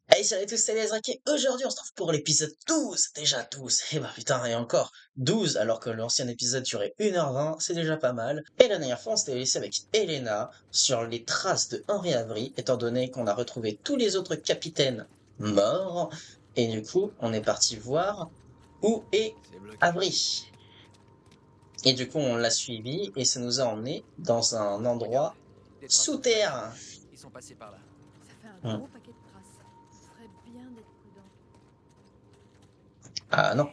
Hey, salut à tous, c'est les Raquets. Aujourd'hui, on se trouve pour l'épisode 12. Déjà 12. Eh bah putain, et encore 12, alors que l'ancien épisode durait 1h20, c'est déjà pas mal. Et la dernière fois, on s'était laissé avec Elena sur les traces de Henri Avery, étant donné qu'on a retrouvé tous les autres capitaines morts. Et du coup, on est parti voir où est C'est bloqué. Avery. Et du coup, on l'a suivi et ça nous a emmené dans un endroit Des traces sous de flèches. terre. Ils sont passés par là. Ça fait un Hmm. gros paquet de traces. Ce serait bien d'être prudent. Ah non.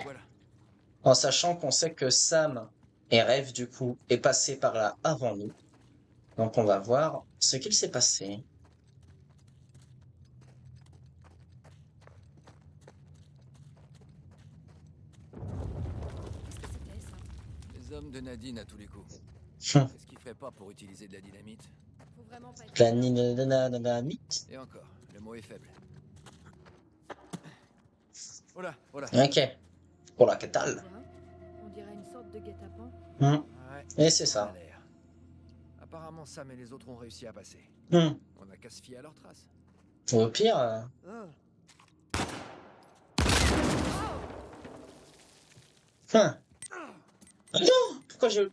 Voilà. En sachant qu'on sait que Sam et Rêve, du coup, est passé par là avant nous. Donc on va voir ce qu'il s'est passé. Qu'est-ce que c'était ça? Les hommes de Nadine à tous les coups. Hum. Qu'est-ce qu'ils feraient pas pour utiliser de la dynamite? Faut vraiment pas être La malin. dynamite. Et encore, le mot est faible. Oh là, oh là. Ok. Pour la Tu catale. vois, on dirait une sorte de guet-apens. Ouais, Et c'est ça en a ça. l'air. Apparemment, Sam et les autres ont réussi à passer. Hum. On a qu'à se fier à leurs traces. Au pire. Hein. Ah non. Pourquoi j'ai...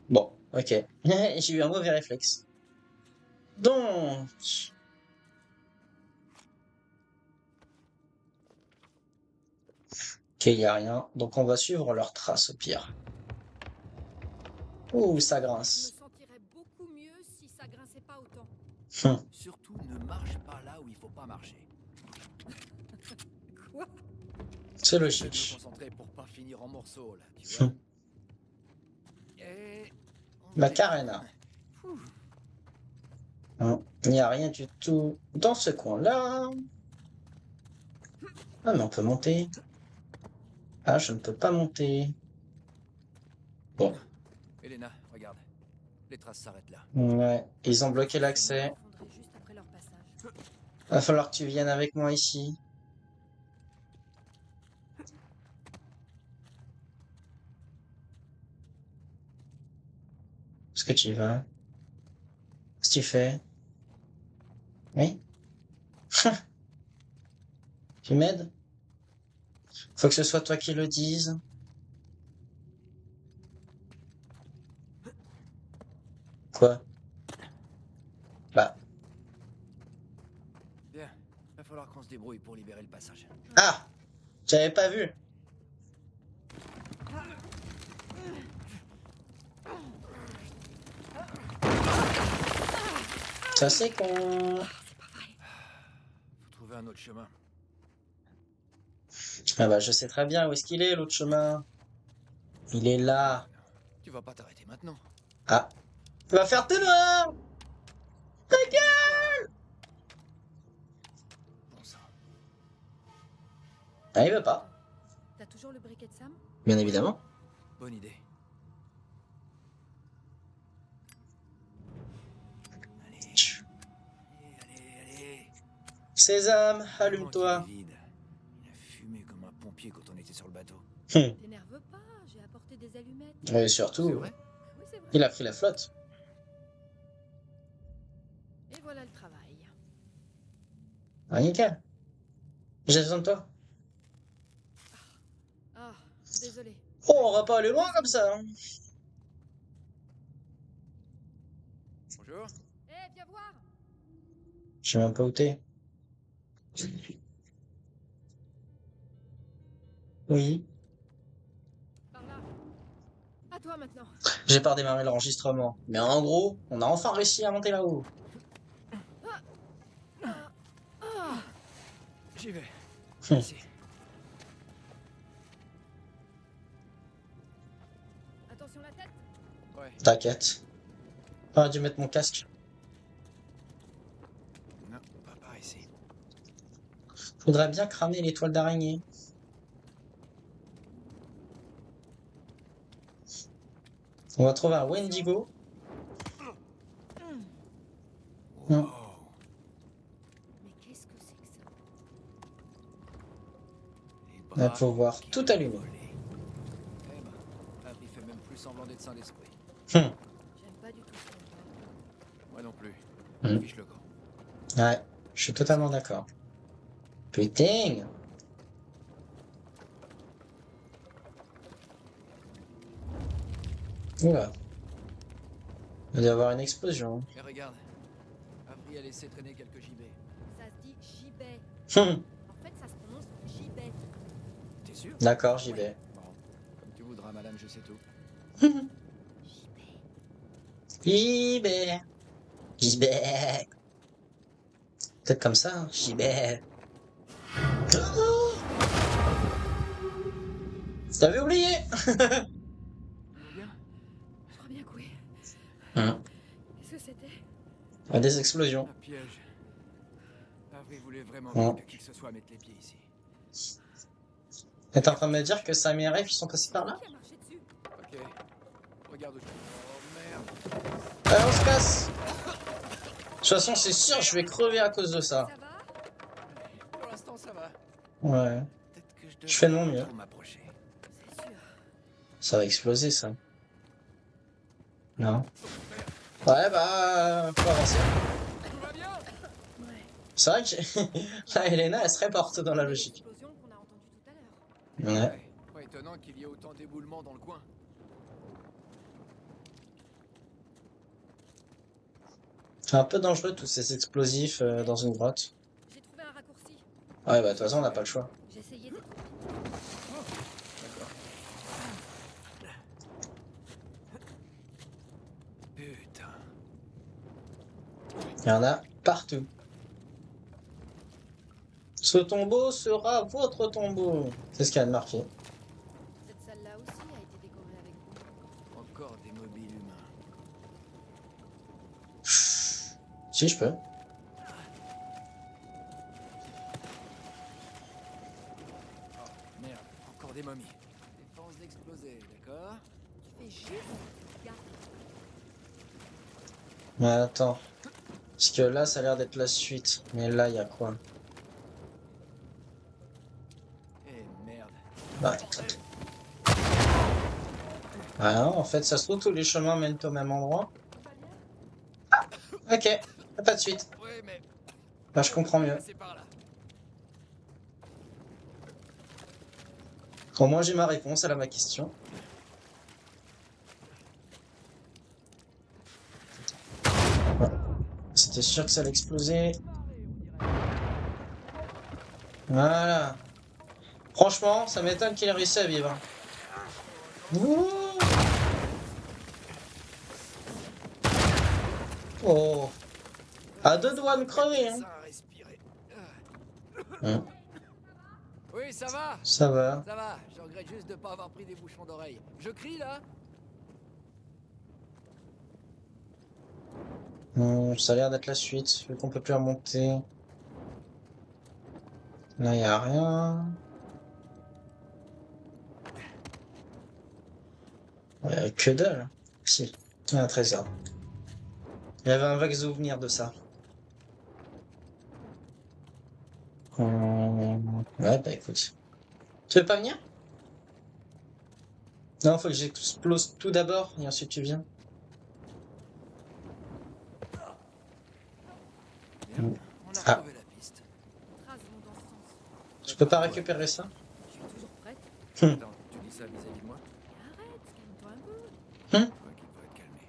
Bon, ok. J'ai eu un mauvais réflexe. Donc... Ok, il n'y a rien. Donc on va suivre leurs traces au pire. Ouh, ça Je me grince. sentirais beaucoup mieux si ça grinçait pas autant. Hum. Surtout, ne marche pas là où il faut pas marcher. Quoi? C'est J'essaie de me logique. concentrer pour pas finir en morceaux, là, tu vois. Et... on Macarena. Ouh. Non, il n'y a rien du tout dans ce coin-là. Ah, mais on peut monter. Ah, je ne peux pas monter. Bon, Elena, regarde. Les traces s'arrêtent là. ouais, ils ont bloqué Sûrement l'accès. effondré juste après leur passage. Va falloir que tu viennes avec moi ici. Est-ce que tu y vas? Qu'est-ce que tu fais? Oui? Tu m'aides? Faut que ce soit toi qui le dise. Quoi? Bah. Bien, va falloir qu'on se débrouille pour libérer le passage. Ah! J'avais pas vu. Ça c'est con. C'est pas vrai. Faut trouver un autre chemin. Ah bah je sais très bien où est-ce qu'il est l'autre chemin. Il est là. Tu vas pas t'arrêter maintenant. Ah. Va faire tes noirs! Ta gueule! Bon sang. Ah, il veut pas. T'as toujours le briquet de Sam? Bien évidemment. Bonne idée. Allez. Sésame, Il allume-toi. est vide. Il a fumé comme un pompier quand on était sur le bateau. T'énerve pas, j'ai apporté des allumettes. Et C'est surtout, vrai? Oui, c'est vrai. il a pris la flotte. Et voilà le travail. Ah, nickel. J'ai besoin de toi. Ah, désolé. Oh, on va pas aller loin comme ça. Hein. Bonjour. Eh, viens voir! Je sais même pas où t'es. Oui. Par là. À toi maintenant. J'ai pas redémarré l'enregistrement. Mais en gros, on a enfin réussi à monter là-haut. J'y vais. Hum. Merci. Attention la tête. Ouais. T'inquiète. J'aurais dû mettre mon casque. Non, pas par ici. Faudrait bien cramer les toiles d'araignée. On va trouver un Wendigo. Non. Wow. Mais qu'est-ce que c'est que ça? Les On va bras pouvoir qui tout allumer. volent. semblant d'être sain d'esprit. J'aime pas du tout ce qu'on voit. Moi non plus. Hmm. Fiche le camp. Ouais, je suis totalement d'accord. Putain! Oula. Il va y avoir une explosion. Et regarde. Avery a laissé traîner quelques gibets. Ça se dit gibet. Hum, En fait, ça se prononce gibet. T'es sûr? D'accord, j'y vais. Bon, comme tu voudras, madame, je sais tout. Gibet. J'y vais. J'y vais. Peut-être comme ça, hein. J'y vais. Oh, t'avais oublié! Tout va bien? Je crois bien que oui. Hum, Qu'est-ce que c'était? Des explosions. Un piège. Avery voulait vraiment Oh. pas que qui que ce soit mette les pieds ici. T'es en train de me dire que Sam et Rafe, ils sont passés par là? Qui a marché dessus? Ok. Regarde où je... Oh merde. Allez, on se casse! De toute façon, c'est sûr, je vais crever à cause de ça. Ça va? Pour l'instant, ça va. Ouais, Peut-être que je fais de mon devrais mieux. pas trop m'approcher. C'est sûr. Ça va exploser, ça. Non? Ouais, bah, faut avancer. Tout va bien? Ouais. C'est vrai que là, Elena, elle serait morte dans la logique. L'explosion qu'on a entendue tout à l'heure. Ouais. Pas étonnant qu'il y ait autant d'éboulements dans le coin. C'est un peu dangereux, tous ces explosifs dans une grotte. J'ai trouvé un raccourci. Ouais, bah, de toute façon, on n'a pas le choix. J'ai essayé d'être... Putain. Il y en a partout. Ce tombeau sera votre tombeau. C'est ce qu'il y a de marqué. Cette salle-là aussi a été décorée avec vous. Encore des mobiles humains. Chut. Si, je peux. Oh, merde. Encore des momies. Défense d'exploser, d'accord? Tu fais juste gaffe. Mais attends. Parce que là, ça a l'air d'être la suite. Mais là, il y a quoi? Eh merde. Bah. Ah non, en fait, ça se trouve, tous les chemins mènent au même endroit. Ah, ok. Pas de suite. Ouais, mais... Bah, je comprends mieux. C'est par là. Au moins, j'ai ma réponse à ma question. Ouais. C'était sûr que ça allait exploser. Voilà. Franchement, ça m'étonne qu'il ait réussi à vivre. Ouh. Oh. À deux doigts de crever, hein. Ça a respiré. Hein, Oui, ça va. ça va. Ça va. Je regrette juste de pas avoir pris des bouchons d'oreille. Je crie là? Ça a l'air d'être la suite, vu qu'on peut plus remonter. Là, il a rien. Que dalle. Si, il y a un trésor. Il y avait un vague souvenir de ça. Ouais, bah écoute. Tu veux pas venir? Non, faut que j'explose tout d'abord, et ensuite tu viens. Bien. On a Ah. retrouvé la piste. Traces vont dans ce sens. Je peux pas récupérer ça? Je suis toujours prête. Attends, tu dis ça vis-à-vis de moi? Arrête, calme-toi un peu. Je crois qu'il faut être calmé.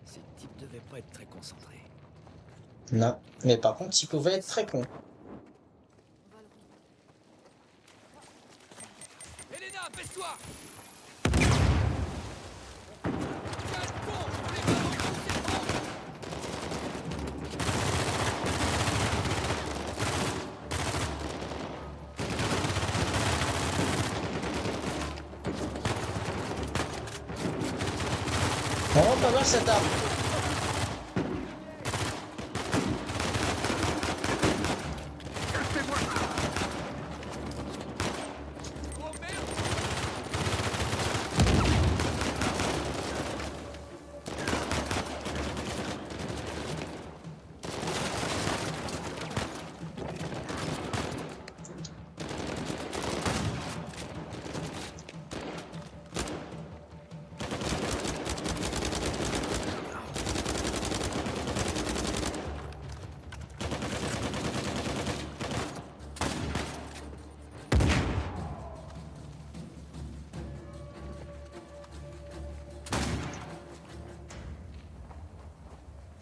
Ces types devaient pas être très concentrés. Non. Mais par contre, il pouvait être très con. On va le remonter. Elena, baisse-toi! Vraiment pas mal cette arme.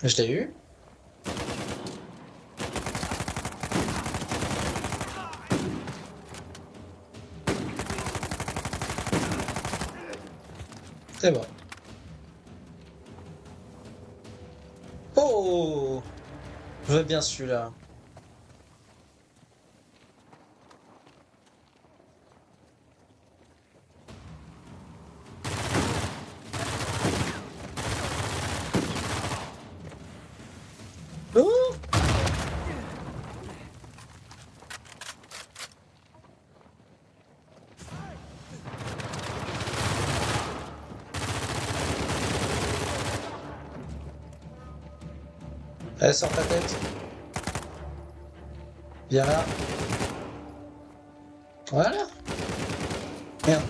Je l'ai eu. C'est bon. Oh! Je veux bien celui-là. Oh! Allez, sors ta tête. Viens là. Voilà. Merde.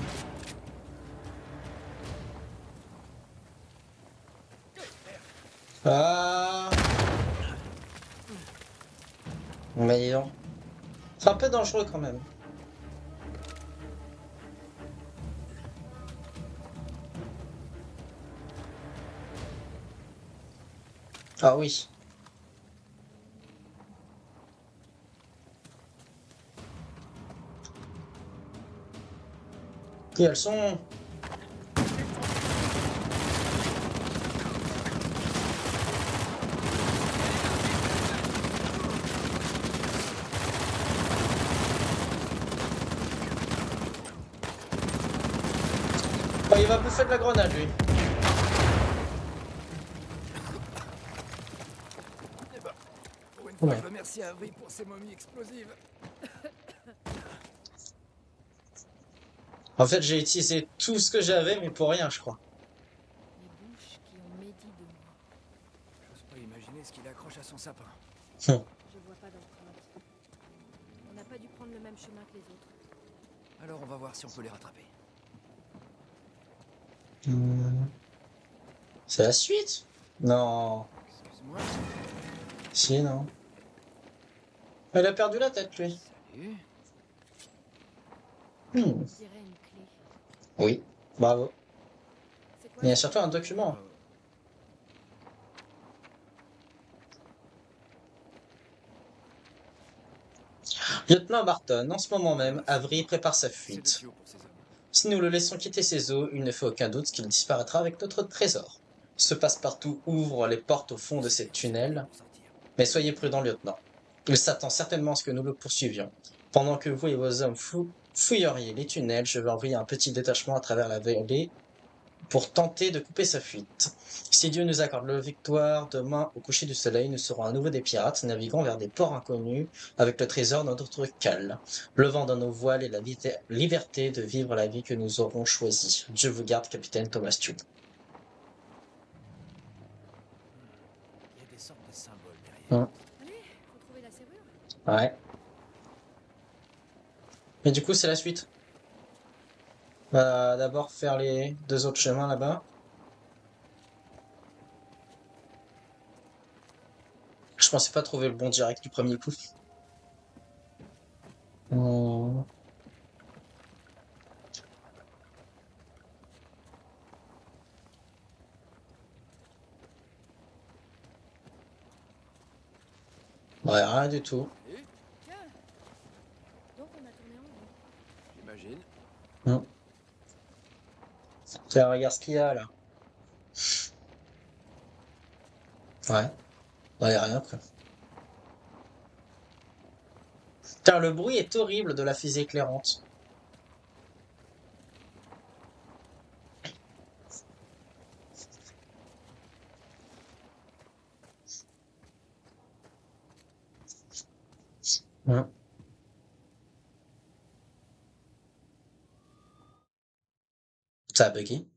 Ah. Mais dis donc. C'est un peu dangereux quand même. Ah oui. Et elles sont... Oh, il va bouffer de la grenade, lui. Eh ben, pour une fois, Ouais. je remercie Avery pour ses momies explosives. En fait, j'ai utilisé tout ce que j'avais, mais pour rien, je crois. Les bouches qui ont médit de moi. J'ose pas imaginer ce qu'il accroche à son sapin. Je vois pas d'empreinte. On n'a pas dû prendre le même chemin que les autres. Alors on va voir si on peut les rattraper. C'est la suite? Non. Excuse-moi. Si, non. Elle a perdu la tête, lui. Salut. On dirait une clé. Oui. Bravo. C'est quoi Il y a ça? surtout un document. Lieutenant Barton, en ce moment même, Avery prépare sa C'est le fuite. tuyau pour ces hommes. Si nous le laissons quitter ses eaux, il ne fait aucun doute qu'il disparaîtra avec notre trésor. Ce passe-partout ouvre les portes au fond de ces tunnels, Pour sortir. mais soyez prudent, lieutenant. Il s'attend certainement à ce que nous le poursuivions. Pendant que vous et vos hommes fouilleriez les tunnels, je vais envoyer un petit détachement à travers la vallée pour tenter de couper sa fuite. Si Dieu nous accorde la victoire, demain, au coucher du soleil, nous serons à nouveau des pirates, naviguant vers des ports inconnus, avec le trésor dans notre cale, levant dans nos voiles et la liberté de vivre la vie que nous aurons choisie. Dieu vous garde, capitaine Thomas Tew. Il y a des sortes de symboles derrière. Allez, faut trouver la serrure. Ouais. Mais du coup, c'est la suite. On va d'abord faire les deux autres chemins là-bas. Je pensais pas trouver le bon direct du premier coup. Hmm. Ouais, rien du tout. Salut. Tiens. Donc on a tourné en rond. J'imagine. Tiens, regarde ce qu'il y a là. Ouais. Ouais, y a rien quoi. Putain, le bruit est horrible de la fusée éclairante. Hmm. Ça a bugué.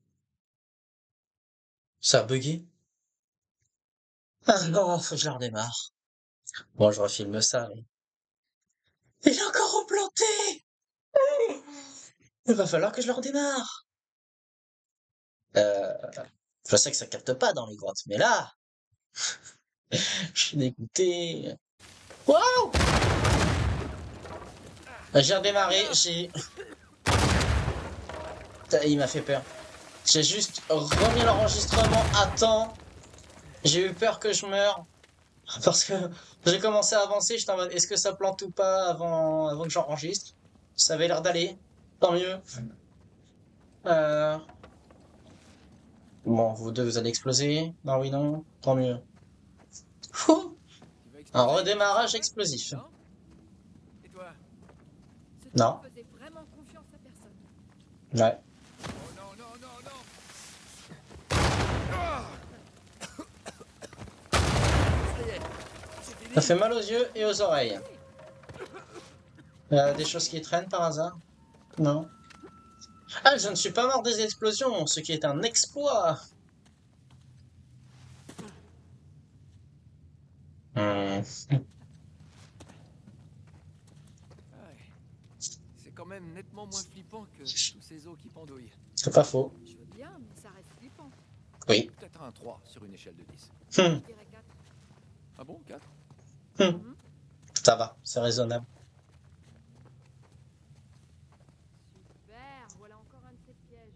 Ça a bugué. Ah non, faut que je la redémarre. Bon, je refilme ça, mais... Il est encore replanté! Il va falloir que je le redémarre. Euh, je sais que ça capte pas dans les grottes, mais là, je suis dégoûté. Waouh! J'ai redémarré, j'ai... Putain, il m'a fait peur. J'ai juste remis l'enregistrement à temps J'ai eu peur que je meure. Parce que j'ai commencé à avancer, j'étais en mode est-ce que ça plante ou pas avant que j'enregistre. Ça avait l'air d'aller. Tant mieux. Euh, Bon, vous deux, vous allez exploser. Non, oui, non. Tant mieux. Ouh, Tu vas un exploser, redémarrage c'est ça, explosif. non? Et toi? Ce type Non. faisait vraiment confiance à personne. Ouais. Oh non, non, non, non! Ah! Ça y est, c'est fini. Ça fait mal aux yeux et aux oreilles. Des choses qui traînent par hasard? Non. Ah, je ne suis pas mort des explosions, ce qui est un exploit. Hmm, Ouais. C'est quand même nettement moins flippant que tous ces os qui pendouillent. c'est pas faux. Je veux bien, mais ça reste flippant. Oui. Peut-être un 3 sur une échelle de 10. Hmm, Je dirais 4. Ah bon, 4? hmm. Ça va, c'est raisonnable. Super, voilà encore un de ces pièges.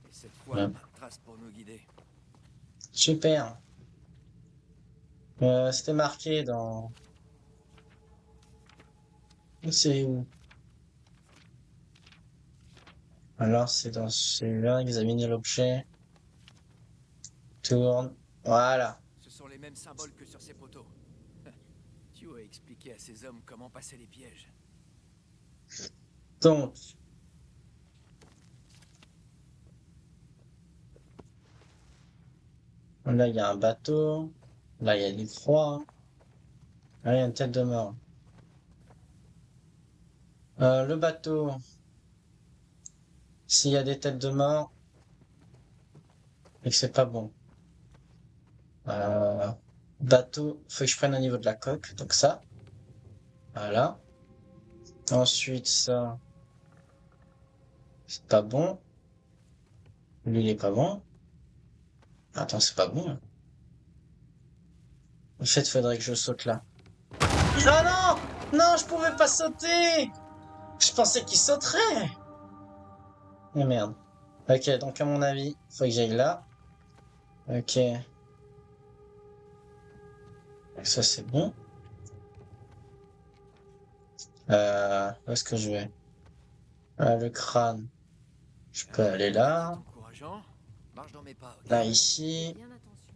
Et cette fois, Ouais. un trace pour nous guider. Super. C'était marqué dans... C'est où? Alors, c'est dans celui-là, examiner l'objet. Tourne. Voilà. Ce sont les mêmes symboles que sur ces poteaux. Tu as expliqué à ces hommes comment passer les pièges. Donc, là, il y a un bateau. Là, il y a des croix. Là, il y a une tête de mort. Le bateau. S'il y a des têtes de mort, et que c'est pas bon. Euh, Bateau, faut que je prenne au niveau de la coque. Donc ça. Voilà. Ensuite, ça. C'est pas bon. Lui, il est pas bon. Attends, c'est pas bon. En fait, faudrait que je saute là. Ah non! Non, je pouvais pas sauter! Je pensais qu'il sauterait! Mais merde. Ok, donc à mon avis, faut que j'aille là. Ok. Ça, c'est bon. Où est-ce que je vais? Le crâne. Je peux aller là. C'est encourageant. Marche dans mes pas, ok? Là, Fais ici. bien attention.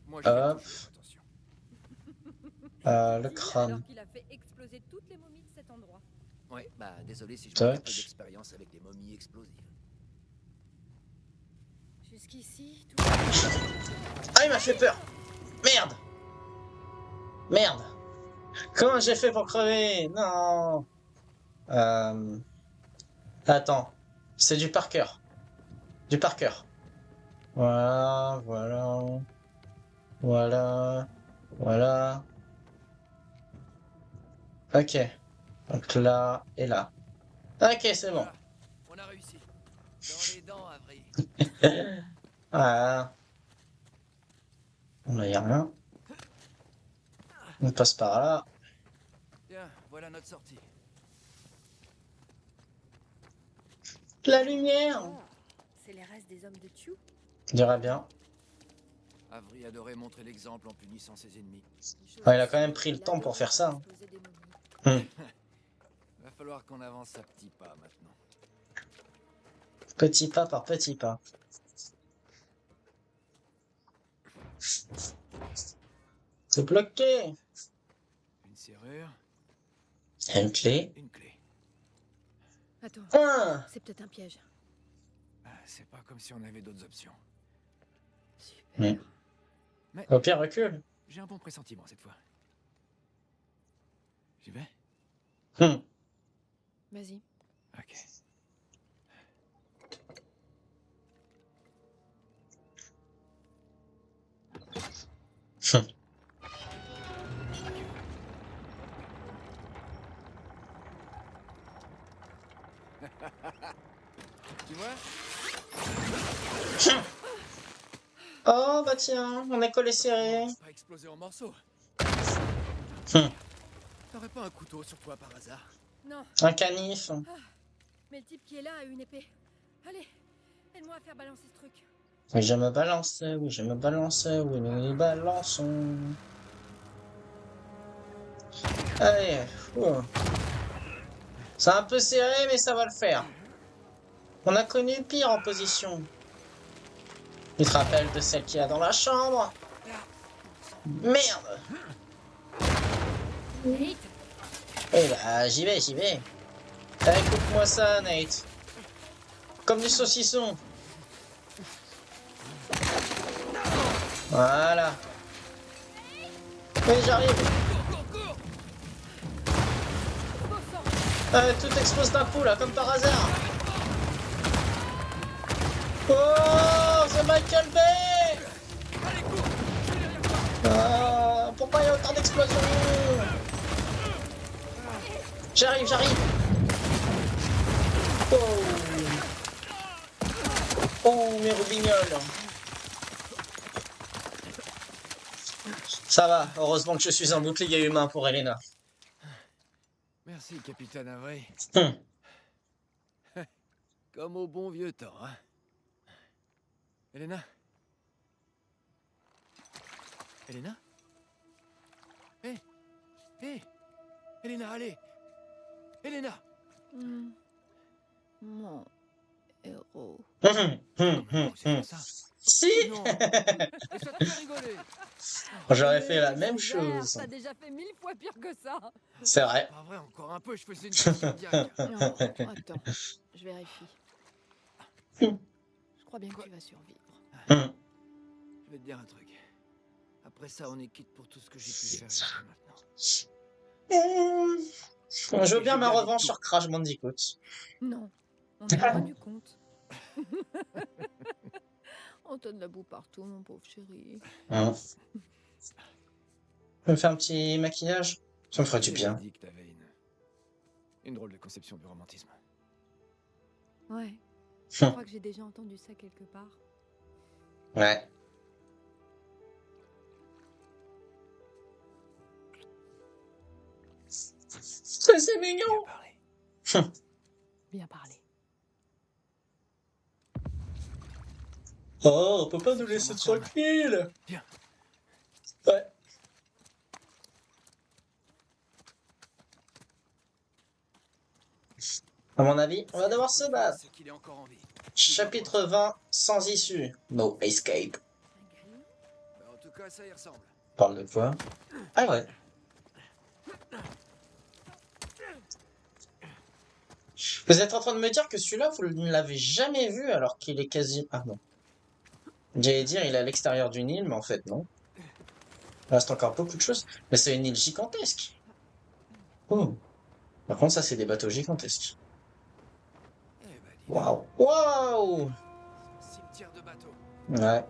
Moi, je fais Hop. toujours attention. Le Dit, crâne. alors qu'il a fait exploser toutes les momies de cet endroit. Ouais, bah désolé si je Toc. manque un peu d'expérience avec les momies explosives. Jusqu'ici, tout. Ah, il m'a fait peur! Merde! Merde! Comment j'ai fait pour crever? Non! Euh... Attends. C'est du par cœur. Du par cœur. Voilà, voilà. Voilà. Voilà. Ok. Donc là et là. Ok, c'est bon. Voilà, on a réussi. Dans les dents, Avery. Voilà. Là, y a rien. On passe par là. Tiens, voilà notre sortie. La lumière! Ah, c'est les restes des hommes de Chu. Je dirais bien. Avery adorait montrer l'exemple en punissant ses ennemis. Ouais, il a quand même pris le temps pour faire ça, hein. Va falloir qu'on avance à petits pas maintenant. Petit pas par petit pas. C'est bloqué! Une serrure, Il y a une clé. une clé. Attends, Ah! c'est peut-être un piège. Ah, c'est pas comme si on avait d'autres options. Super. Hmm. Au pire, recule. J'ai un bon pressentiment cette fois. J'y vais? Hmm. Vas-y. Ok. Tu vois? Oh, bah tiens, on est collé serré. Pas explosé en morceaux. Hmm. T'aurais pas un couteau sur toi par hasard? Non, Un canif. mais le type qui est là a une épée. Allez, aide-moi à faire balancer ce truc. Oui, je me balance, oui, je me balance, oui, nous nous balançons. Allez, ouh. C'est un peu serré, mais ça va le faire. On a connu pire en position. Tu te rappelles de celle qu'il y a dans la chambre? Merde! Nate, Eh bah, j'y vais, j'y vais. Allez, coupe-moi ça, Nate. Comme du saucisson. Voilà. Oui, j'arrive. beau sang. Tout explose d'un coup, là, comme par hasard. Oh, c'est Michael Bay! Ah, pourquoi il y a autant d'explosions? J'arrive, j'arrive. Oh, oh, mes roubignoles. Ça va, heureusement que je suis un bouclier humain pour Elena. Merci, capitaine Avery. Hum. Comme au bon vieux temps, hein. Elena? Elena? Hé! Hé! Elena, allez! Elena! Mon héros. Oh, c'est pas ça. Si! Non! Et ça te fait rigoler! J'aurais fait la Tu même exagères, chose. T'as déjà fait 1000 fois pire que ça. C'est vrai. Pas vrai, encore un peu, je faisais une crise cardiaque. Non, attends, je vérifie. Je crois bien que tu vas survivre. Hum. Je vais te dire un truc. Après ça, on est quitte pour tout ce que j'ai pu faire jusqu'à maintenant. Je veux bien ma revanche sur Crash Bandicoot. Non, on s'est rendu compte. On te de la boue partout, mon pauvre chéri. Hum. Je me faire un petit maquillage? Ça me ferait du bien. J'ai dit que t'avais une drôle de conception du romantisme. Ouais, je crois que j'ai déjà entendu ça quelque part. Ouais. C'est mignon! Bien parlé. Bien parlé. Oh, on peut pas nous laisser tranquille! Viens. Ouais. À mon avis, on va devoir se battre. C'est qu'il est encore en vie. Chapitre 20, sans issue. No escape. Bah, en tout cas, ça y ressemble. Parle de quoi? Ah ouais. Vous êtes en train de me dire que celui-là, vous ne l'avez jamais vu alors qu'il est quasi... Ah non. J'allais dire, il est à l'extérieur d'une île, mais en fait, non. Il reste encore beaucoup de choses. Mais c'est une île gigantesque. Oh. Par contre, ça, c'est des bateaux gigantesques. Eh bah, dis donc, Waouh. Waouh! cimetière de bateaux. Ouais.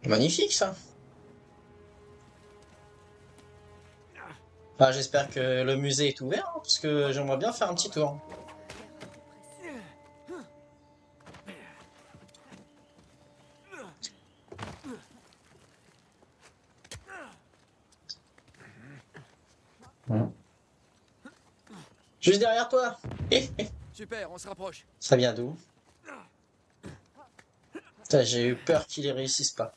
Magnifique, ça. Ah, j'espère que le musée est ouvert, hein, parce que j'aimerais bien faire un petit tour. Juste derrière toi. Super, on se rapproche. Ça vient d'où? Putain, j'ai eu peur qu'il y réussisse pas.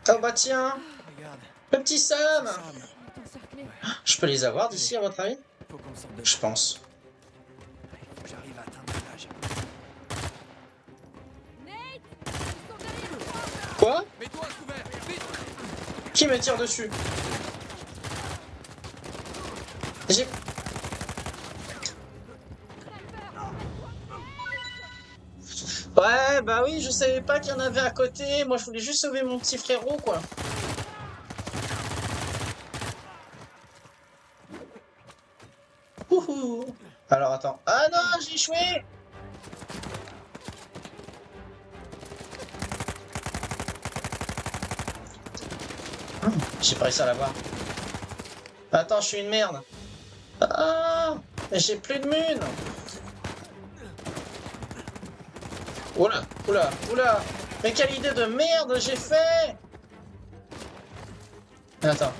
Oh bah tiens, Regarde, le petit Sam. Sam. On est encerclé. Je peux les avoir d'ici, à votre avis? Faut qu'on sorte de là. Je pense. Faut que j'arrive à atteindre l'étage. Nate, ils sont derrière toi. Quoi? Mets-toi à couvert, vite. Qui me tire dessus? J'ai... Ouais, bah oui, je savais pas qu'il y en avait à côté. Moi, je voulais juste sauver mon petit frérot, quoi. Ouhou. Alors, attends. Ah non, j'ai échoué! J'ai pas réussi à l'avoir. Attends, je suis une merde. Ah, j'ai plus de mune. Oula, oula, oula. Mais quelle idée de merde j'ai fait. Attends.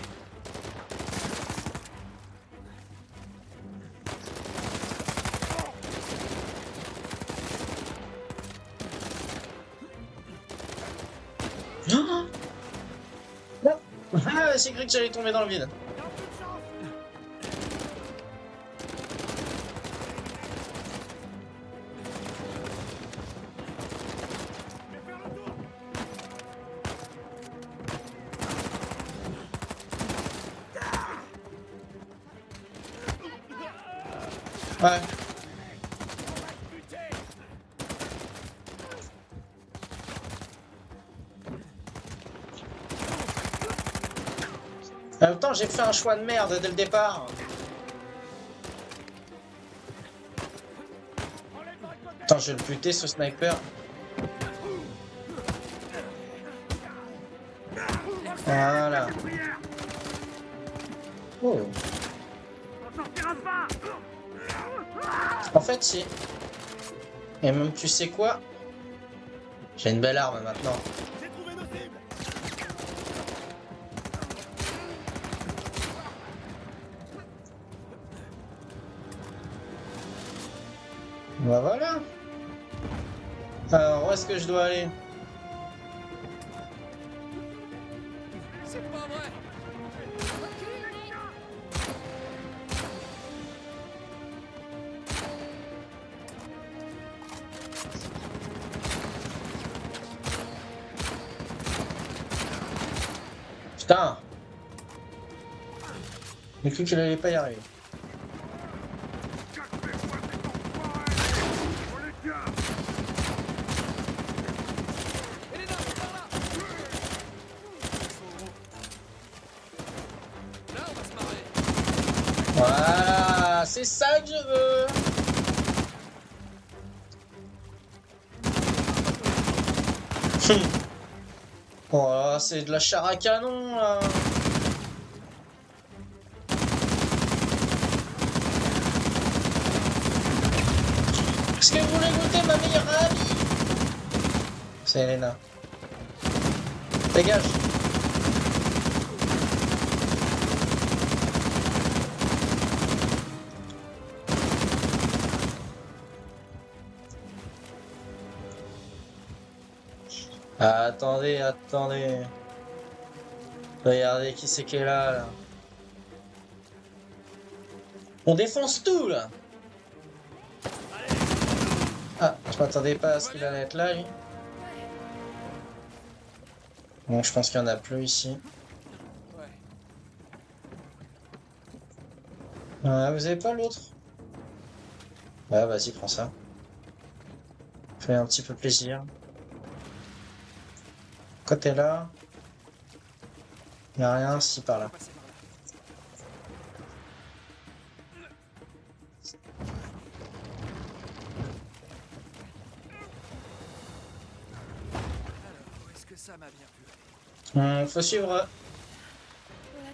Ah, j'ai cru que j'allais tomber dans le vide. Ouais. En même temps, j'ai fait un choix de merde dès le départ. Attends, je vais le buter ce sniper. Voilà. Oh. En fait, si. Et même, tu sais quoi? J'ai une belle arme maintenant. Bah voilà. Alors, où est-ce que je dois aller? C'est pas vrai. Putain. J'ai cru qu'il allait pas y arriver. Elena, par là. Là, on va se marrer. Voilà, c'est ça que je veux. Oh, c'est de la chair à canon là. Est-ce que vous voulez goûter ma meilleure amie? C'est Elena. Dégage. Ah, attendez, attendez. Regardez qui c'est qui est là. On défonce tout là. Ah, je m'attendais pas à ce qu'il allait être là, lui. Bon, je pense qu'il y en a plus ici. Ouais. Ah, vous avez pas l'autre? Ouais, vas-y, prends ça. Fais un petit peu plaisir. Quand t'es là, y'a rien, si par là. Passer par là. Alors, est-ce que ça m'a bien plu? Faut suivre. Voilà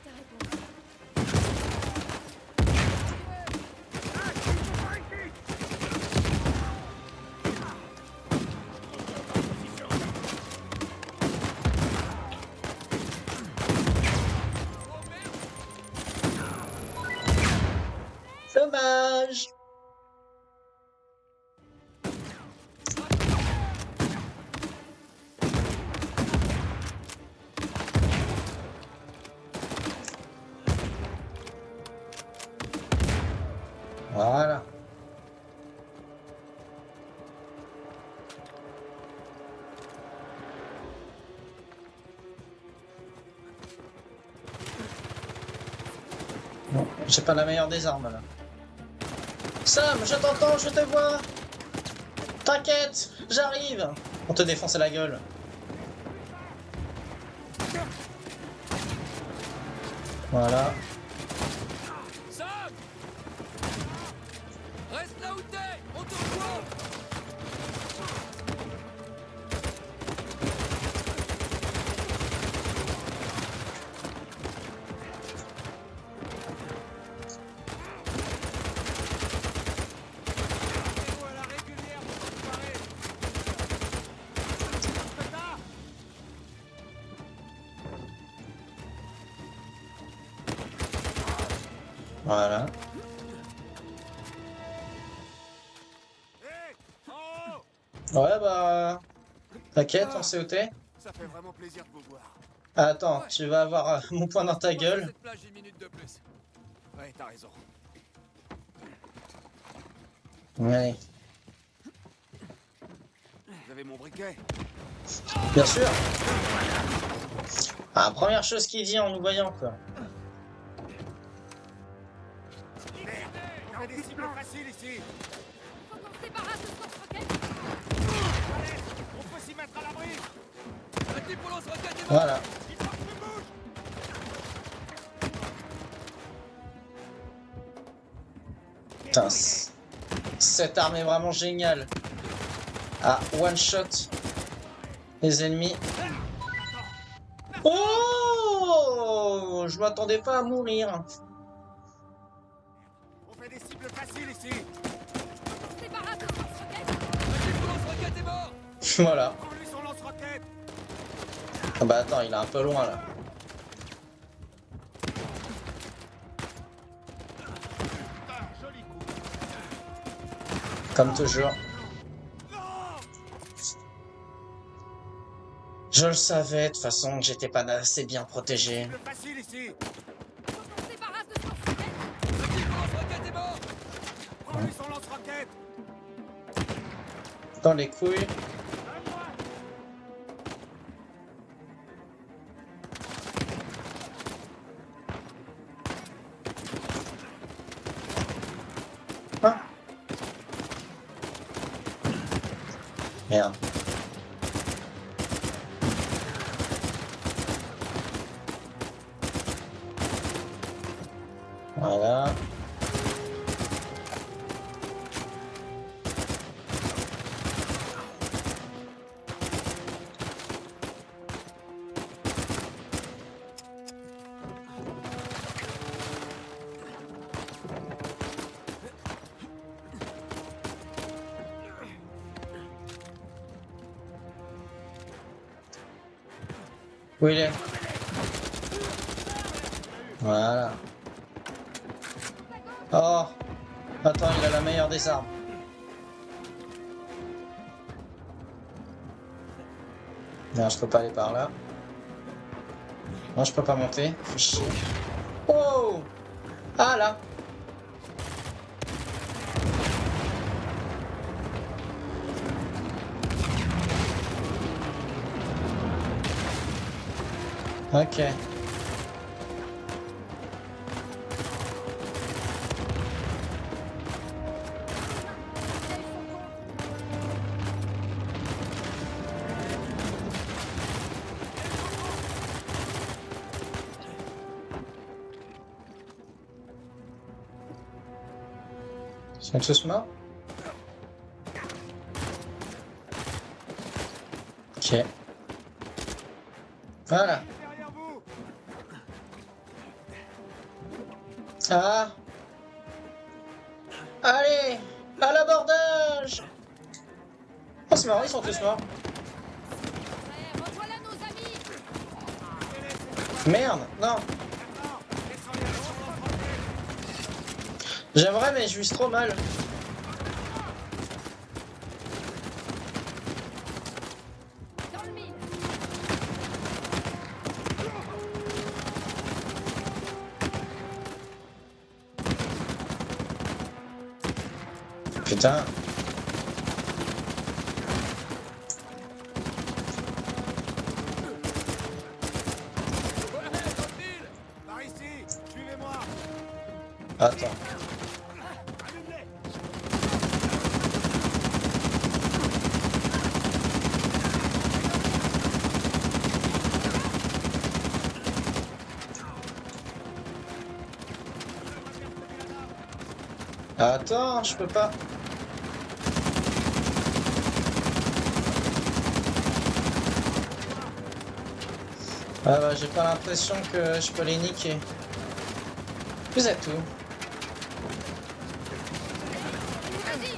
ta réponse. Dommage. Voilà. Bon, j'ai pas la meilleure des armes là. Sam, je t'entends, je te vois. T'inquiète, j'arrive. On te défonce la gueule. Voilà. Sam! Reste là où t'es! On te revoit! Rendez-vous à la régulière pour se préparer. Voilà. Hé! En haut! Ouais, bah. T'inquiète, on sait où t'es. Ça fait vraiment plaisir de vous voir. Attends, tu vas avoir mon poing dans ta gueule. Cette plage 10 minutes de plus. Ouais, t'as raison. Ouais, Vous avez mon briquet? bien sûr. Ah, première chose qu'il dit en nous voyant, quoi. Merde, on a des cibles faciles ici. Faut qu'on se débarrasse de ce lance-roquette. Allez, on peut s'y mettre à l'abri. Un type au lance-roquette est mort. Voilà. Il faut que tu bouges. Putain, cette arme est vraiment géniale. Ah, one shot les ennemis. Oh, je m'attendais pas à mourir. On fait des cibles faciles ici. On se débarrasse de ce lance-roquette. Un type au lance-roquette est mort. Voilà. Prends-lui son lance-roquette. Ah bah attends, il est un peu loin là. Joli coup. Comme toujours. Je le savais de toute façon que j'étais pas assez bien protégé. Cible facile ici. Faut qu'on se débarrasse de ce lance-roquette. Un type au lance-roquette est mort. Prends-lui son lance-roquette. Dans les couilles. Ah. Merde. Voilà. Où il est? Voilà. Oh. Attends, il a la meilleure des armes. Non, je peux pas aller par là. Non, je peux pas monter. Faut chier. Oh! Ah là! Ok. Ils sont tous morts? Ok. Voilà. Derrière vous. Ah! Allez! À l'abordage! Oh, c'est marrant, ils sont tous morts. Ouais, revoilà nos amis. Merde! Non! Maintenant, descendez à son lance-roquette. J'aimerais, mais je vise trop mal. Dans le mille. Putain. Par ici, suivez-moi. Attends. Allume-les. Attends, je peux pas. Ah bah, j'ai pas l'impression que je peux les niquer. Vous êtes où? Vas-y.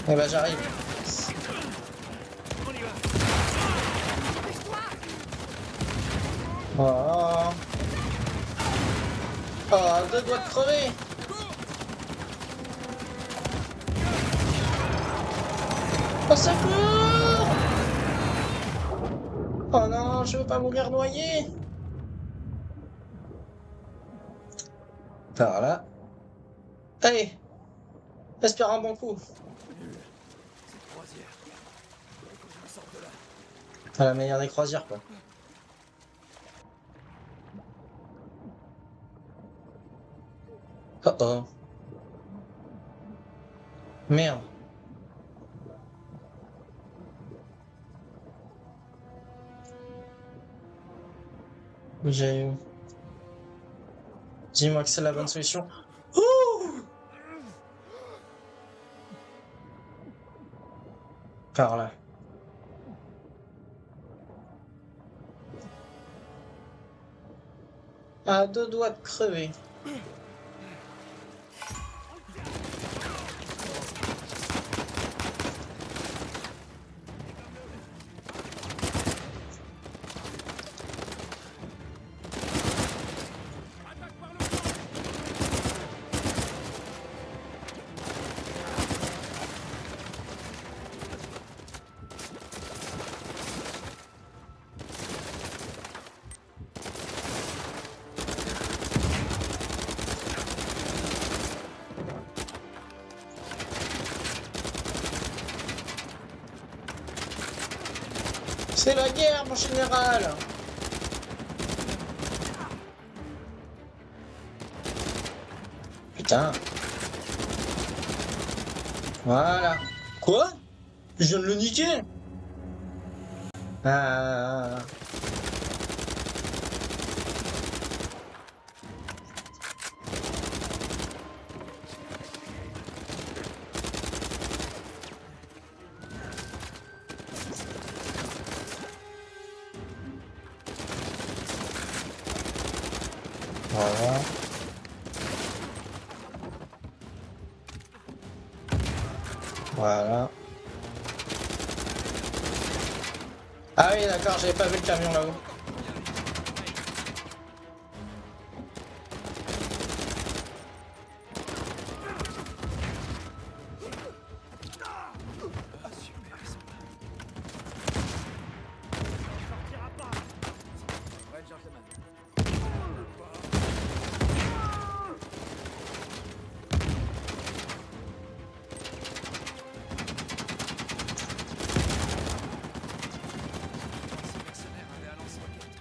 Eh bah, j'arrive. Dépêche-toi. Oh. Oh, deux doigts de crever. Au secours! Oh non, je veux pas mourir noyé. Par là. Allez, respire un bon coup. Cette croisière. Il faut que je me sorte de là. À la meilleure des croisières, quoi. Oh oh. Merde. J'ai... Dis-moi que c'est la bonne solution. Ouh! Par là. À deux doigts de crever. C'est la guerre, mon général! Putain. Voilà. Quoi? Je viens de le niquer? Ah. Voilà. Voilà. Ah oui, d'accord, j'avais pas vu le camion là-haut. Ah, super, ils sont là. Ouais, le gentleman. Ces mercenaires avaient un lance-roquette.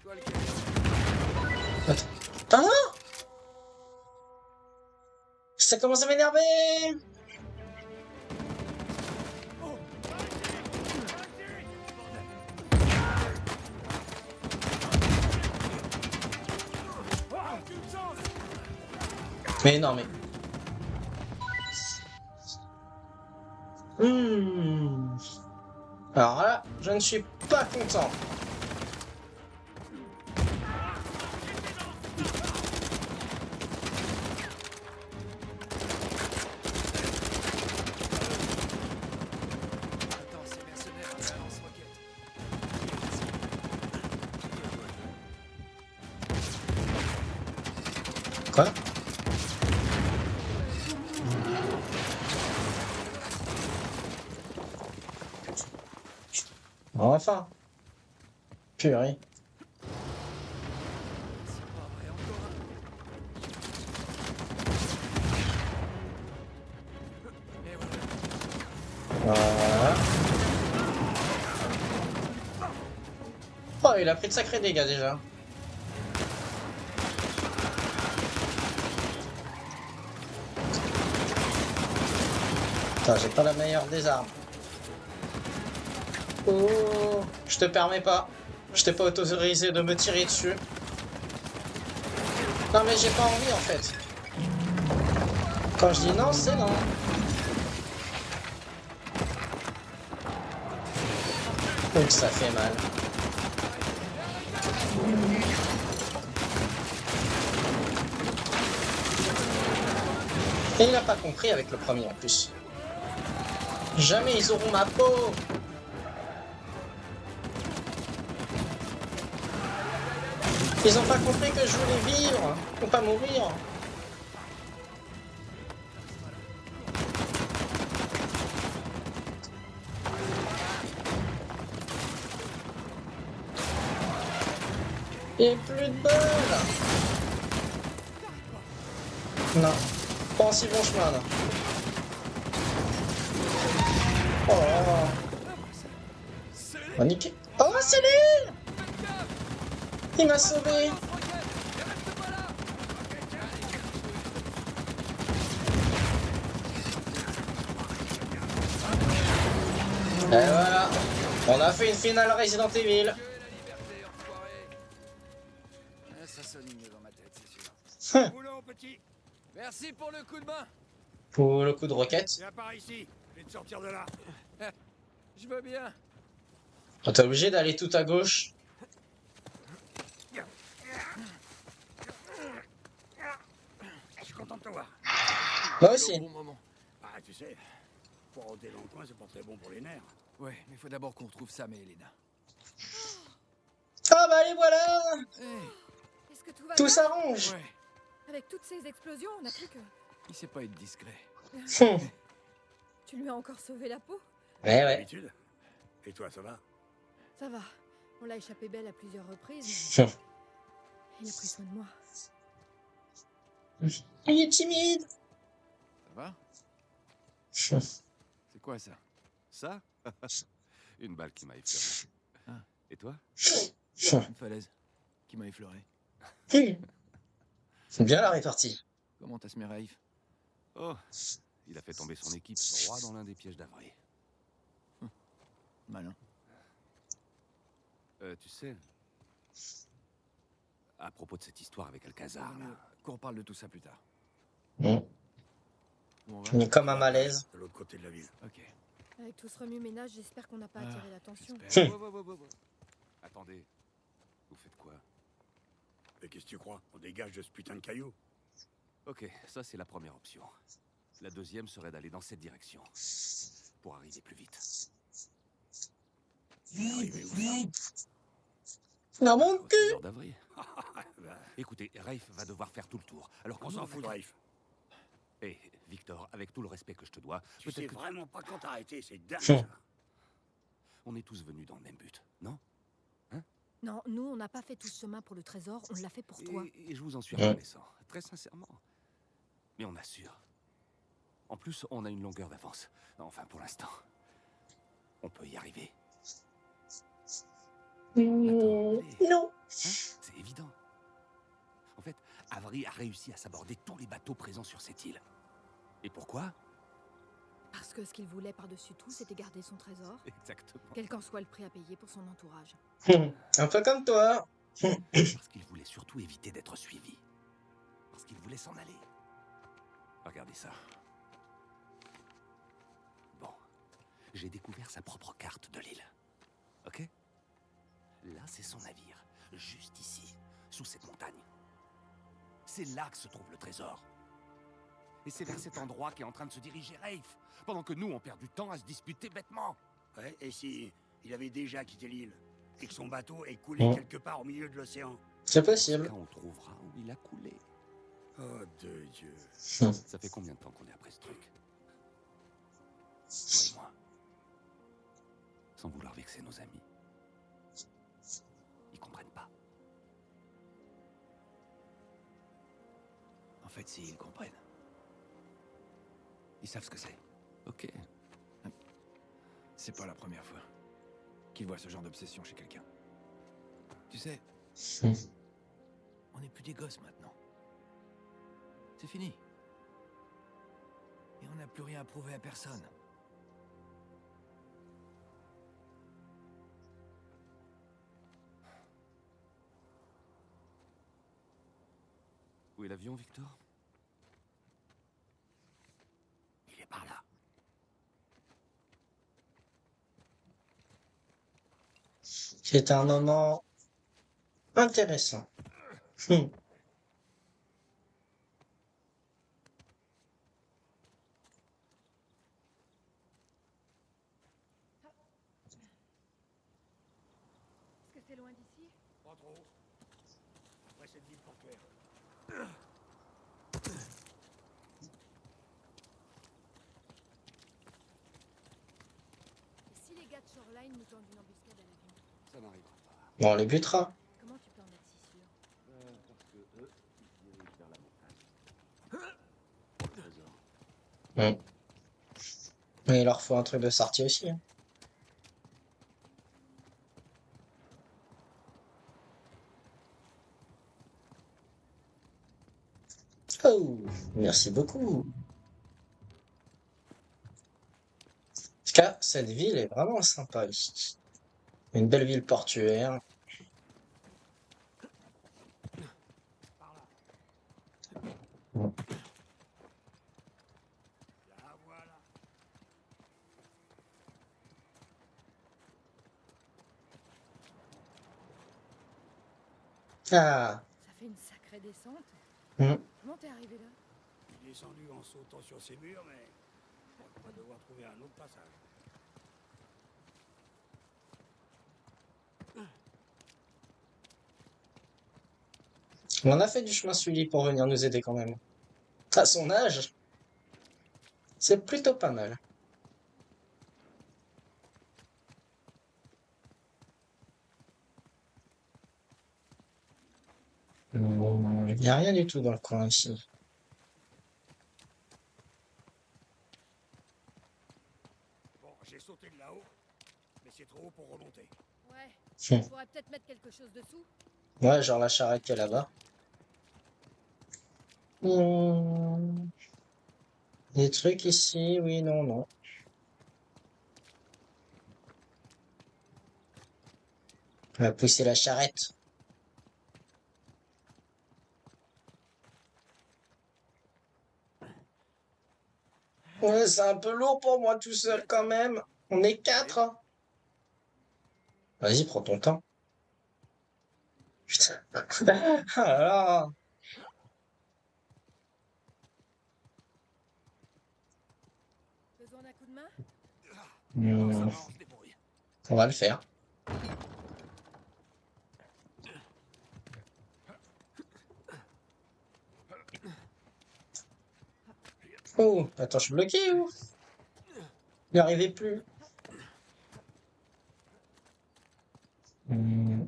Toi, le capitaine. Ah! Ça commence à m'énerver! Mais non, mais... Alors là, je ne suis pas content. Attends, ces mercenaires avaient un lance-roquette. Quoi? Enfin. Purée. C'est pas vrai, encore un. Et voilà. Voilà. Oh, il a pris de sacrés dégâts déjà. Putain, j'ai pas la meilleure des armes. Oh, je te permets pas. Je t'ai pas autorisé de me tirer dessus. Non mais j'ai pas envie en fait. Quand je dis non, c'est non. Donc ça fait mal. Et il n'a pas compris avec le premier en plus. Jamais ils auront ma peau. Ils ont pas compris que je voulais vivre, ou pas mourir. Et plus de balles. Non. Pas en si bon chemin, là. Oh là là. Oh, nickel. Oh, c'est lui! Il m'a sauvé! Et voilà. On a fait une finale Resident Evil. Ça sonne mieux dans ma tête, c'est sûr. Boulot, petit. Merci pour le coup de main. Pour le coup de roquette. Viens par ici. Je vais te sortir de là. Je veux bien. Oh, t'es obligé d'aller tout à gauche. Je suis content de te voir. Moi aussi. Au bon moment. Ah, tu sais, pour rôder dans le coin, c'est pas très bon pour les nerfs. Ouais, mais il faut d'abord qu'on retrouve Sam et Elena. Ah bah allez, voilà! Est-ce que tout va Tout bien? s'arrange. Ouais, Avec toutes ces explosions, on n'a plus que... il sait pas être discret. Tu lui as encore sauvé la peau? Ouais, ouais. D'habitude. Et toi, ça va? Ça va. On l'a échappé belle à plusieurs reprises. Il a pris soin de moi. Il est timide. Ça va? C'est quoi ça? Ça? Une balle qui m'a effleuré. Ah. Et toi? Une falaise qui m'a effleuré. C'est bien la répartie. Comment t'as semé Raif? Oh, il a fait tomber son équipe droit dans l'un des pièges d'Avray. Malin. Tu sais, à propos de cette histoire avec Alcazar, là, Qu'on reparle de tout ça plus tard. Mm. Où on va? Il est comme un malaise. De l'autre côté de la ville. Ok. Avec tout ce remue-ménage, j'espère qu'on n'a pas attiré l'attention. j'espère. Ouais. Attendez, vous faites quoi? Mais qu'est-ce que tu crois? On dégage de ce putain de caillou. Ok, ça c'est la première option. La deuxième serait d'aller dans cette direction, pour arriver plus vite. Arrivé où ça? Non, mon Au cul! trésor d'Avray. Bah, Écoutez, Raif va devoir faire tout le tour. Alors on s'en fout de Raif. Hé, Victor, avec tout le respect que je te dois, Tu sais peut-être que vraiment pas quand t'arrêter, c'est dingue ça. on est tous venus dans le même but, non? Non, nous, on n'a pas fait tout ce chemin pour le trésor, on l'a fait pour toi. Et je vous en suis Ouais. reconnaissant, très sincèrement. Mais on assure. En plus, on a une longueur d'avance. Enfin, pour l'instant. On peut y arriver. Non. Hein? C'est évident. En fait, Avery a réussi à s'aborder tous les bateaux présents sur cette île. Et pourquoi? Parce que ce qu'il voulait par-dessus tout, c'était garder son trésor, Exactement. quel qu'en soit le prix à payer pour son entourage. Un peu comme toi. Parce qu'il voulait surtout éviter d'être suivi. Parce qu'il voulait s'en aller. Regardez ça. Bon. J'ai découvert sa propre carte de l'île. Ok? Là, c'est son navire. Juste ici, sous cette montagne. C'est là que se trouve le trésor. Et c'est vers cet endroit qu'est en train de se diriger Rafe, pendant que nous, on perd du temps à se disputer bêtement. Ouais, et si il avait déjà quitté l'île et que son bateau est coulé quelque part au milieu de l'océan? C'est possible. Quand on trouvera où il a coulé. Oh de Dieu. Ça fait combien de temps qu'on est après ce truc? Toi et moi. Sans vouloir vexer nos amis. Ils comprennent pas. En fait, si, ils comprennent. Ils savent ce que c'est. Ok. C'est pas la première fois qu'ils voient ce genre d'obsession chez quelqu'un. Tu sais, on n'est plus des gosses maintenant. C'est fini. Et on n'a plus rien à prouver à personne. Où est l'avion, Victor? Il est par là. C'est un moment intéressant. Est-ce que c'est loin d'ici? Pas trop. Après cette ville portuaire. Et si les gars de Shoreline nous tendent une embuscade à l'avion? Ça n'arrivera pas. Bon, on les butera. Comment tu peux en être si sûr? Parce que eux, ils se dirigent vers la montagne. Mm. Mais il leur faut un truc de sortie aussi. Hein. Oh, merci beaucoup. En tout cas, cette ville est vraiment sympa ici. Une belle ville portuaire. Mm. Là, voilà. Ah, Ça fait une sacrée descente. mm. Comment t'es arrivé là? Il est descendu en sautant sur ces murs, mais on va devoir trouver un autre passage. On en a fait du chemin Sully pour venir nous aider quand même. À son âge, c'est plutôt pas mal. Il n'y a rien du tout dans le coin ici. Bon, j'ai sauté de là-haut, mais c'est trop haut pour remonter. Ouais. Hum. On pourrait peut-être mettre quelque chose dessous. Ouais, genre la charrette qui est là-bas. Hmm. Des trucs ici, oui, non, non. On va pousser la charrette. Ouais, c'est un peu lourd pour moi tout seul quand même. On est 4. Hein. Vas-y, prends ton temps. Putain. Ah là là. Besoin d'un coup de main? Non, ça Hmm. va, on se débrouille. On va le faire. Oh, attends, je suis bloqué ou? Il n'y arrivait plus. Hmm.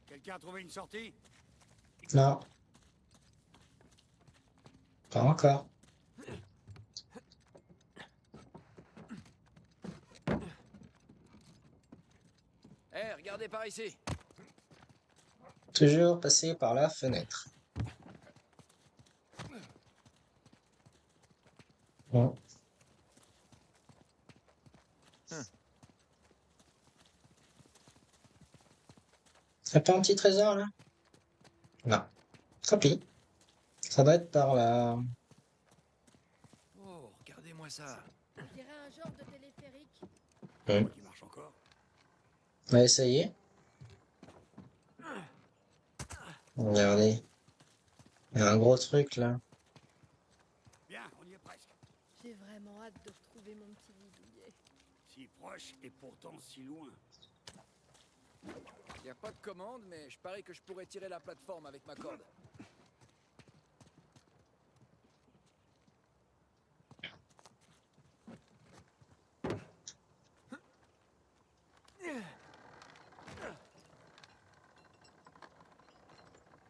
Quelqu'un a trouvé une sortie? Non, pas encore. Eh, regardez par ici. Toujours passer par la fenêtre. Bon. Y'a pas un petit trésor là? Non. Tant pis. Ça doit être par là. Oh, regardez-moi ça. On dirait un genre de téléphérique. Je crois qu'il marche encore. On va essayer. Regardez. Il y a un gros truc là. Bien, on y est presque. J'ai vraiment hâte de retrouver mon petit bidouillet. Si proche et pourtant si loin. Y a pas de commande, mais je parie que je pourrais tirer la plateforme avec ma corde.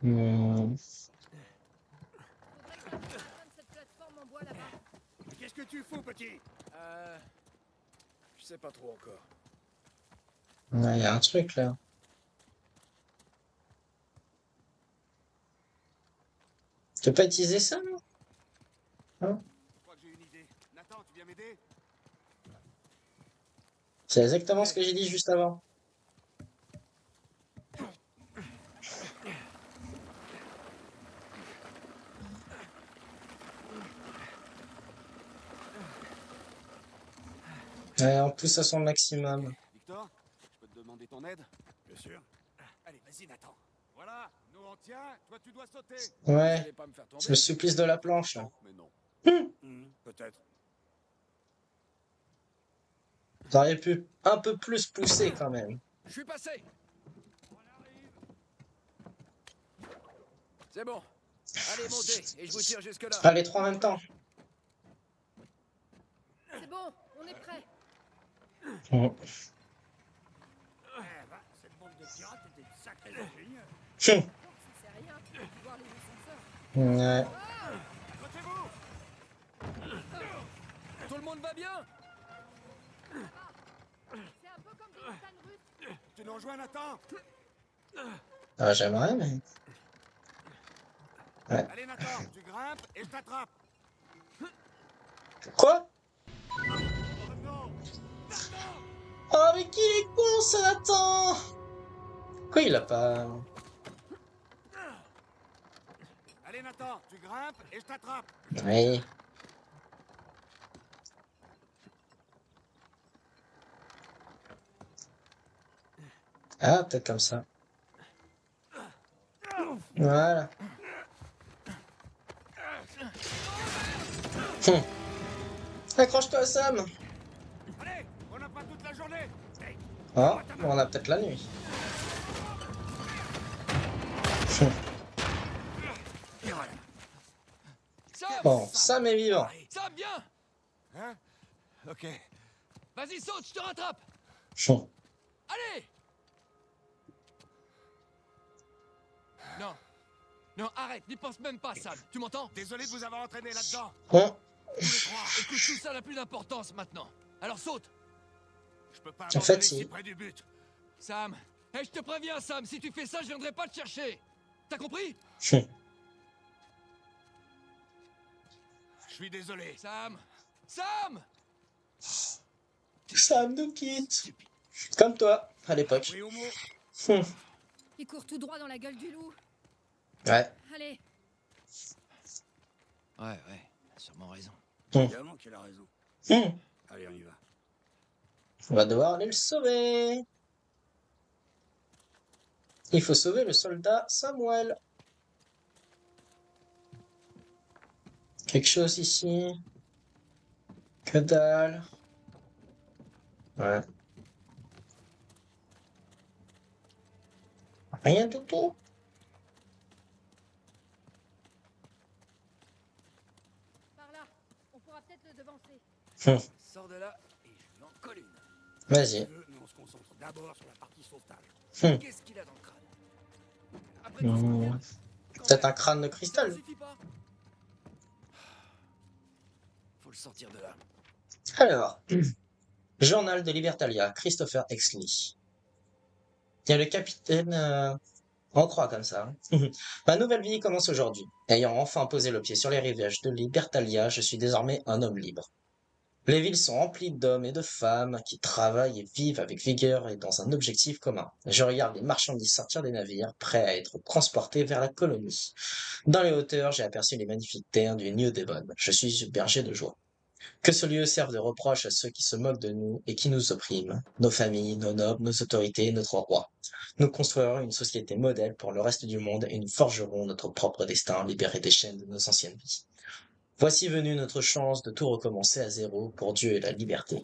Hmm. Faudrait que j'apprenne cette plateforme en bois là-bas. Mais qu'est-ce que tu fous, petit? Je sais pas trop encore. Ouais, il y a un truc là. Tu peux pas utiliser ça, non? Hein? Je crois que j'ai une idée. Nathan, tu viens m'aider? C'est exactement ce que j'ai dit juste avant. Ouais, on pousse à son maximum. Victor, je peux te demander ton aide? Bien sûr. Allez, vas-y, Nathan. Voilà, nous on tient, toi tu dois sauter. Vous Ouais, allez pas me faire tomber? c'est le supplice de la planche. Mais non. Peut-être. T'aurais pu un peu plus pousser quand même. Je suis passé. C'est bon. Allez, montez, et je vous tire jusque-là. Ah, les trois en même temps. C'est bon, on est prêt. Bon. Très ingénieux. C'est rien, tu peux voir les ascenseurs. Ouais. Accrochez-vous. Tout le monde va bien? C'est un peu comme des montagnes russes. Tu nous rejoins, Nathan? Ah, j'aimerais, mais... Allez, Nathan, tu grimpes et je t'attrape. Quoi? Oh non! Oh, mais qu'il est con, ça, Nathan! Quoi, il a pas... Allez, Nathan, tu grimpes et je t'attrape. Oui. Ah, peut-être comme ça. Voilà. Accroche-toi, Sam! Allez, on n'a pas toute la journée. Hey, Oh, on a peut-être la nuit. et voilà. Sam! Bon, Sam est vivant. Sam, viens! Hein? Ok. Vas-y, saute, je te rattrape! Allez! Non. Non, arrête, n'y pense même pas, Sam. Tu m'entends? Désolé de vous avoir entraîné là-dedans. Bon, Tous les trois. Écoute, tout ça n'a plus d'importance maintenant. Alors saute! Je peux pas En abandonner fait, si si. près du but. Sam! Hé, je te préviens, Sam, si tu fais ça, je viendrai pas te chercher! T'as compris? Je suis désolé. Sam! Sam! Sam nous quitte. Comme toi, à l'époque. Oui, Homo. Il court tout droit dans la gueule du loup. Ouais. Allez, Ouais, sûrement raison. Évidemment qu'il a raison. Hmm. Allez, on y va. On va devoir aller le sauver. Il faut sauver le soldat Samuel. Quelque chose ici? Que dalle. Ouais. Rien du tout. par là. On pourra peut-être le devancer. Sors de là et je lui en colle une. Vas-y. Mais on se concentre d'abord sur la partie sauvetage. Qu'est-ce qu'il a dans le crâne? Après tout ce qu'on vient- Quand Peut-être même, un crâne de ça cristal. ne suffit pas. Faut le sortir de là. Alors, journal de Libertalia, Christopher Exley. Il y a le capitaine en croix comme ça. Ma nouvelle vie commence aujourd'hui. Ayant enfin posé le pied sur les rivages de Libertalia, je suis désormais un homme libre. Les villes sont remplies d'hommes et de femmes qui travaillent et vivent avec vigueur et dans un objectif commun. Je regarde les marchandises sortir des navires, prêts à être transportés vers la colonie. Dans les hauteurs, j'ai aperçu les magnifiques terres du New Devon. Je suis submergé de joie. Que ce lieu serve de reproche à ceux qui se moquent de nous et qui nous oppriment, nos familles, nos nobles, nos autorités, notre roi. Nous construirons une société modèle pour le reste du monde et nous forgerons notre propre destin, libérés des chaînes de nos anciennes vies. Voici venue notre chance de tout recommencer à zéro pour Dieu et la liberté.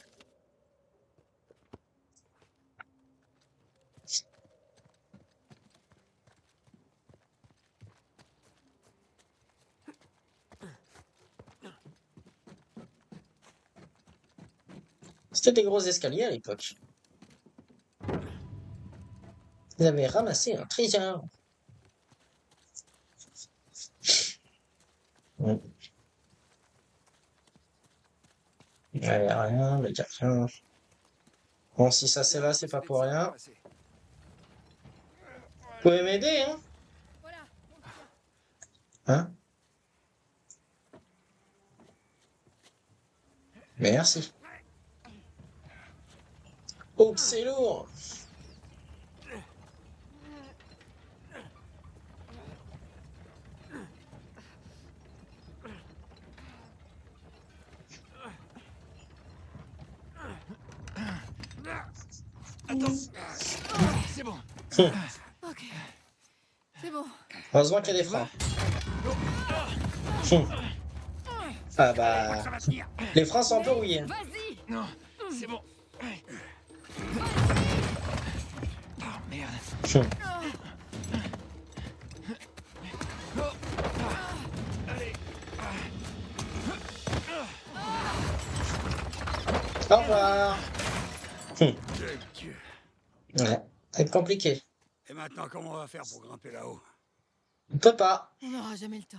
C'était des gros escaliers à l'époque. Ils avaient ramassé un trésor. Il n'y avait rien, mais il n'y a rien. Bon, si ça c'est là, c'est pas pour rien. Vous pouvez m'aider, hein? Voilà, on tient. Hein? Merci. Oh, c'est lourd! C'est bon. Ok. C'est bon. Heureusement qu'il y a des freins. Ah bah... Ça va tenir. Les freins sont un peu rouillés. Vas-y. Non, c'est bon. Oh merde. Au revoir. Quel Dieu. Ouais, ça va être compliqué. Et maintenant, maintenant, comment on va faire pour grimper là-haut? On peut pas. On n'aura jamais le temps.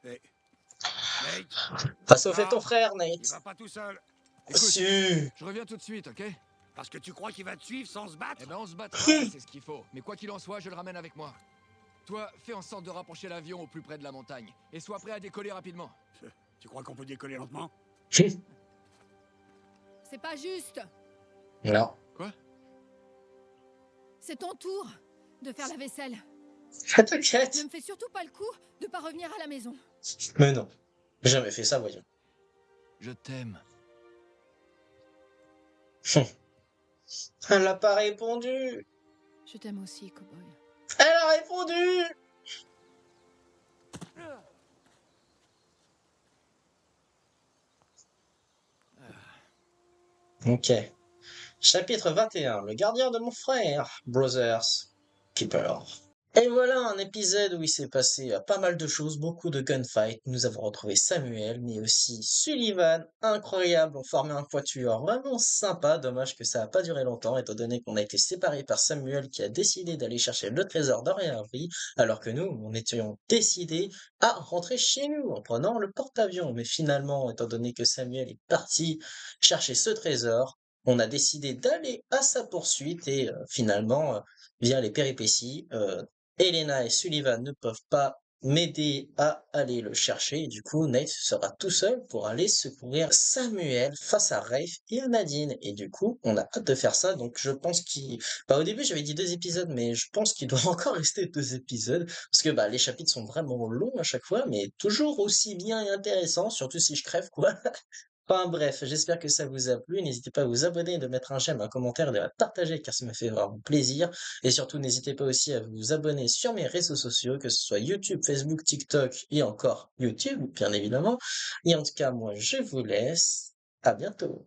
Hey. Nate, Va sauver non, ton frère, il Nate. va pas tout seul. Écoute, Si. je reviens tout de suite, ok? Parce que tu crois qu'il va te suivre sans se battre? Eh ben on se battra, ça, c'est ce qu'il faut. Mais quoi qu'il en soit, je le ramène avec moi. Toi, fais en sorte de rapprocher l'avion au plus près de la montagne. Et sois prêt à décoller rapidement. Tu crois qu'on peut décoller lentement? C'est pas juste. Non. Quoi? C'est ton tour de faire la vaisselle. T'inquiète. Ne me fais surtout pas le coup de pas revenir à la maison. Mais non. J'ai jamais fait ça, voyons. Je t'aime. Elle n'a pas répondu. Je t'aime aussi, cowboy. Elle a répondu. Ok. Chapitre 21. Le gardien de mon frère. Brothers Keeper. Et voilà un épisode où il s'est passé pas mal de choses, beaucoup de gunfights. Nous avons retrouvé Samuel, mais aussi Sullivan, incroyable, on formait un quatuor vraiment sympa. Dommage que ça n'a pas duré longtemps, étant donné qu'on a été séparés par Samuel qui a décidé d'aller chercher le trésor d'Henry, alors que nous, on étions décidés à rentrer chez nous en prenant le porte-avions. Mais finalement, étant donné que Samuel est parti chercher ce trésor, on a décidé d'aller à sa poursuite et finalement, via les péripéties, Elena et Sullivan ne peuvent pas m'aider à aller le chercher, et du coup Nate sera tout seul pour aller secourir Samuel face à Rafe et à Nadine, et du coup on a hâte de faire ça, donc je pense qu'il... Bah, au début j'avais dit 2 épisodes, mais je pense qu'il doit encore rester 2 épisodes, parce que bah, les chapitres sont vraiment longs à chaque fois, mais toujours aussi bien et intéressants, surtout si je crève quoi. Enfin bref, j'espère que ça vous a plu. N'hésitez pas à vous abonner, de mettre un j'aime, un commentaire, de la partager car ça me fait vraiment plaisir. Et surtout, n'hésitez pas aussi à vous abonner sur mes réseaux sociaux, que ce soit YouTube, Facebook, TikTok et encore YouTube, bien évidemment. Et en tout cas, moi, je vous laisse. À bientôt.